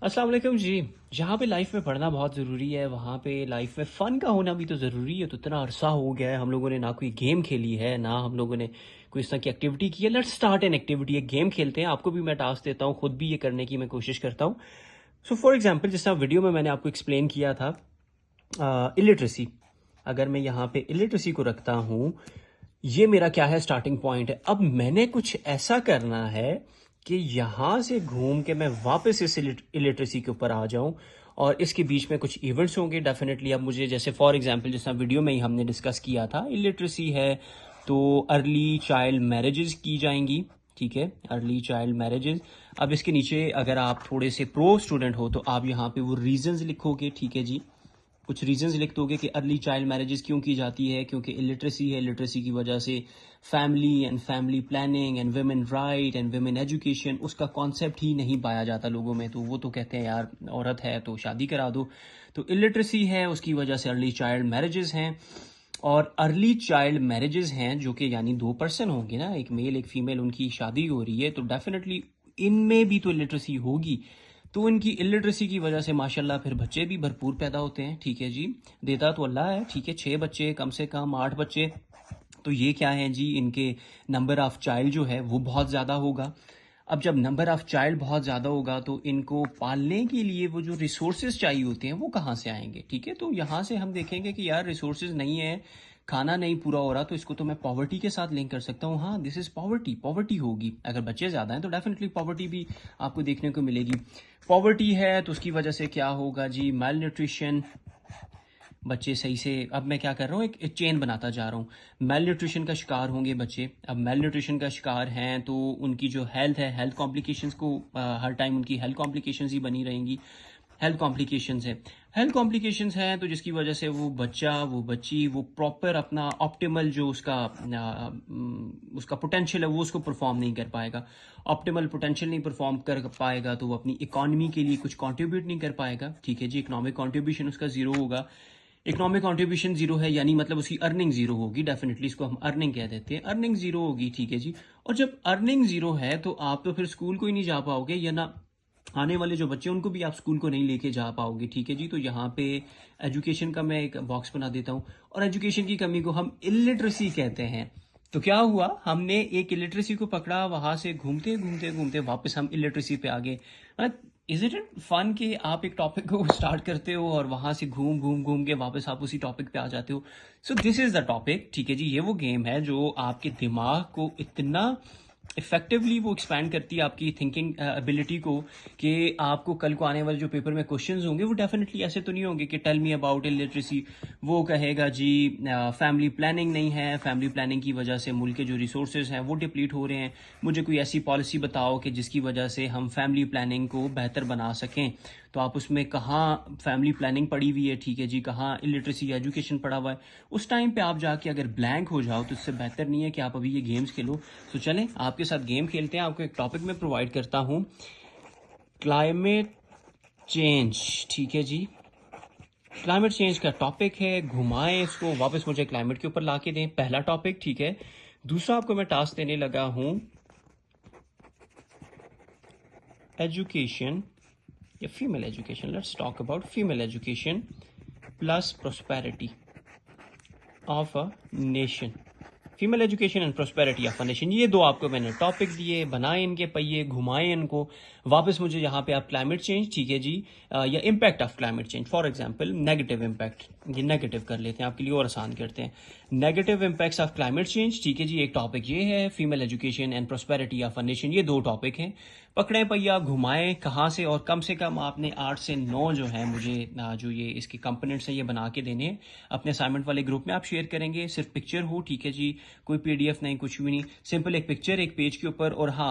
अस्सलाम वालेकुम जी। जहाँ पे लाइफ में पढ़ना बहुत ज़रूरी है, वहाँ पे लाइफ में फ़न का होना भी तो ज़रूरी है। तो इतना अरसा हो गया है हम लोगों ने ना कोई गेम खेली है, ना हम लोगों ने कोई इस तरह की एक्टिविटी की है। लेट्स स्टार्ट एन एक्टिविटी, एक गेम खेलते हैं। आपको भी मैं टास्क देता हूँ, खुद भी ये करने की मैं कोशिश करता हूँ। सो फॉर एग्जाम्पल, जिस तरह वीडियो में मैंने आपको एक्सप्लेन किया था, इलिटरेसी। अगर मैं यहाँ पे इलिटरेसी को रखता हूँ, ये मेरा क्या है, स्टार्टिंग पॉइंट है। अब मैंने कुछ ऐसा करना है कि यहाँ से घूम के मैं वापस इस इलिटरेसी के ऊपर आ जाऊँ, और इसके बीच में कुछ इवेंट्स होंगे डेफिनेटली। अब मुझे, जैसे फॉर एग्जांपल जिस तरह वीडियो में ही हमने डिस्कस किया था, इलिटरेसी है तो अर्ली चाइल्ड मैरिजेस की जाएंगी। ठीक है, अर्ली चाइल्ड मैरिजेस। अब इसके नीचे अगर आप थोड़े से प्रो स्टूडेंट हो तो आप यहाँ पे वो रीजंस लिखोगे। ठीक है जी, कुछ रीजंस लिख दोगे कि अर्ली चाइल्ड मैरिजेस क्यों की जाती है। क्योंकि इलिटरेसी है, इलिटरेसी की वजह से family and family planning and women right and women education, उसका कॉन्सेप्ट ही नहीं पाया जाता लोगों में। तो वो तो कहते हैं यार औरत है तो शादी करा दो। तो इलिटरेसी है, उसकी वजह से अर्ली चाइल्ड मैरिजेस हैं। और अर्ली चाइल्ड मैरिजेस हैं जो कि यानी 2 पर्सन होंगे ना, एक मेल एक फीमेल, उनकी शादी हो रही है, तो डेफिनेटली इनमें भी तो इलिटरेसी होगी। तो इनकी इलिटरेसी की वजह से माशाल्लाह फिर बच्चे भी भरपूर पैदा होते हैं। ठीक है जी, देता तो अल्लाह है। ठीक है, 6 बच्चे, कम से कम 8 बच्चे, तो ये क्या है जी, इनके नंबर ऑफ चाइल्ड जो है वो बहुत ज़्यादा होगा। अब जब नंबर ऑफ चाइल्ड बहुत ज़्यादा होगा तो इनको पालने के लिए वो जो रिसोर्सेज चाहिए होते हैं वो कहाँ से आएंगे। ठीक है, तो यहाँ से हम देखेंगे कि यार रिसोर्सेज नहीं है, खाना नहीं पूरा हो रहा, तो इसको तो मैं पॉवर्टी के साथ लिंक कर सकता हूँ। हाँ, दिस इज़ पॉवर्टी, पॉवर्टी होगी। अगर बच्चे ज़्यादा हैं तो डेफिनेटली पॉवर्टी भी आपको देखने को मिलेगी। पॉवर्टी है तो उसकी वजह से क्या होगा जी, माल न्यूट्रिशन। बच्चे सही से, अब मैं क्या कर रहा हूँ, एक चेन बनाता जा रहा हूँ। मेल न्यूट्रिशन का शिकार होंगे बच्चे। अब मेल न्यूट्रिशन का शिकार हैं तो उनकी जो हेल्थ है, हेल्थ कॉम्प्लिकेशंस को हर टाइम उनकी हेल्थ कॉम्प्लिकेशंस ही बनी रहेंगी। हेल्थ कॉम्प्लिकेशंस है, हेल्थ कॉम्प्लिकेशंस हैं तो जिसकी वजह से वो बच्चा, वो बच्ची, वो प्रॉपर अपना ऑप्टिमल जो उसका पोटेंशियल है वो उसको परफॉर्म नहीं कर पाएगा। ऑप्टिमल पोटेंशियल नहीं परफॉर्म कर पाएगा तो वो अपनी इकॉनमी के लिए कुछ कंट्रीब्यूट नहीं कर पाएगा। ठीक है जी, इकोनॉमिक कंट्रीब्यूशन उसका जीरो होगा। इकोनॉमिक कंट्रीब्यूशन जीरो है यानी मतलब उसकी अर्निंग जीरो होगी। डेफिनेटली इसको हम अर्निंग कह देते हैं, अर्निंग जीरो होगी। ठीक है जी, और जब अर्निंग जीरो है तो आप तो फिर स्कूल को ही नहीं जा पाओगे, या ना आने वाले जो बच्चे उनको भी आप स्कूल को नहीं लेके जा पाओगे। ठीक है जी, तो यहाँ पे एजुकेशन का मैं एक बॉक्स बना देता हूँ, और एजुकेशन की कमी को हम इलिटरेसी कहते हैं। तो क्या हुआ, हमने एक इलिटरेसी को पकड़ा, वहां से घूमते घूमते घूमते वापस हम इलिटरेसी पे आ गए। इज इट फन कि आप एक टॉपिक को स्टार्ट करते हो और वहां से घूम घूम घूम के वापस आप उसी टॉपिक पे आ जाते हो। So this is the topic. ठीक है जी, ये वो गेम है जो आपके दिमाग को इतना इफेक्टिवली वो एक्सपैंड करती है, आपकी थिंकिंग एबिलिटी को, कि आपको कल को आने वाले जो पेपर में क्वेश्चंस होंगे वो डेफिनेटली ऐसे तो नहीं होंगे कि टेल मी अबाउट इलिटरेसी। वो कहेगा जी फैमिली प्लानिंग नहीं है, फैमिली प्लानिंग की वजह से मुल्क के जो रिसोर्सेज हैं वो डिप्लीट हो रहे हैं, मुझे कोई ऐसी पॉलिसी बताओ कि जिसकी वजह से हम फैमिली प्लानिंग को बेहतर बना सकें। तो आप उसमें कहाँ फैमिली प्लानिंग पढ़ी हुई है, ठीक है जी, कहाँ इलिटरेसी एजुकेशन पढ़ा हुआ है। उस टाइम पे आप जाके अगर ब्लैंक हो जाओ तो इससे बेहतर नहीं है कि आप अभी ये गेम्स खेलो। तो चलें आपके साथ गेम खेलते हैं। आपको एक टॉपिक में प्रोवाइड करता हूँ, क्लाइमेट चेंज। ठीक है जी, क्लाइमेट चेंज का टॉपिक है, घुमाएं इसको वापस मुझे क्लाइमेट के ऊपर ला के दें, पहला टॉपिक। ठीक है, दूसरा आपको मैं टास्क देने लगा हूं, एजुकेशन या female education. Let's talk about female education plus prosperity of a nation. Female education and prosperity of a nation, ये दो आपको मैंने टॉपिक दिए, बनाए इनके पहिए, घुमाए इनको वापस मुझे यहाँ पे आप क्लाइमेट चेंज, ठीक है जी, या impact of climate change. For example negative impact, ये नेगेटिव कर लेते हैं आपके लिए और आसान करते हैं। Negative impacts of climate change, ठीक है जी, एक टॉपिक ये है, female education and prosperity of a nation, ये दो टॉपिक हैं। पकड़े पहिया, घुमाएं कहाँ से कम आपने 8 से 9 जो है मुझे जो ये इसके कंपोनेंट्स हैं ये बना के देने हैं। अपने असाइनमेंट वाले ग्रुप में आप शेयर करेंगे, सिर्फ पिक्चर हो, ठीक है जी, कोई पीडीएफ नहीं, कुछ भी नहीं, सिंपल एक पिक्चर एक पेज के ऊपर। और हाँ,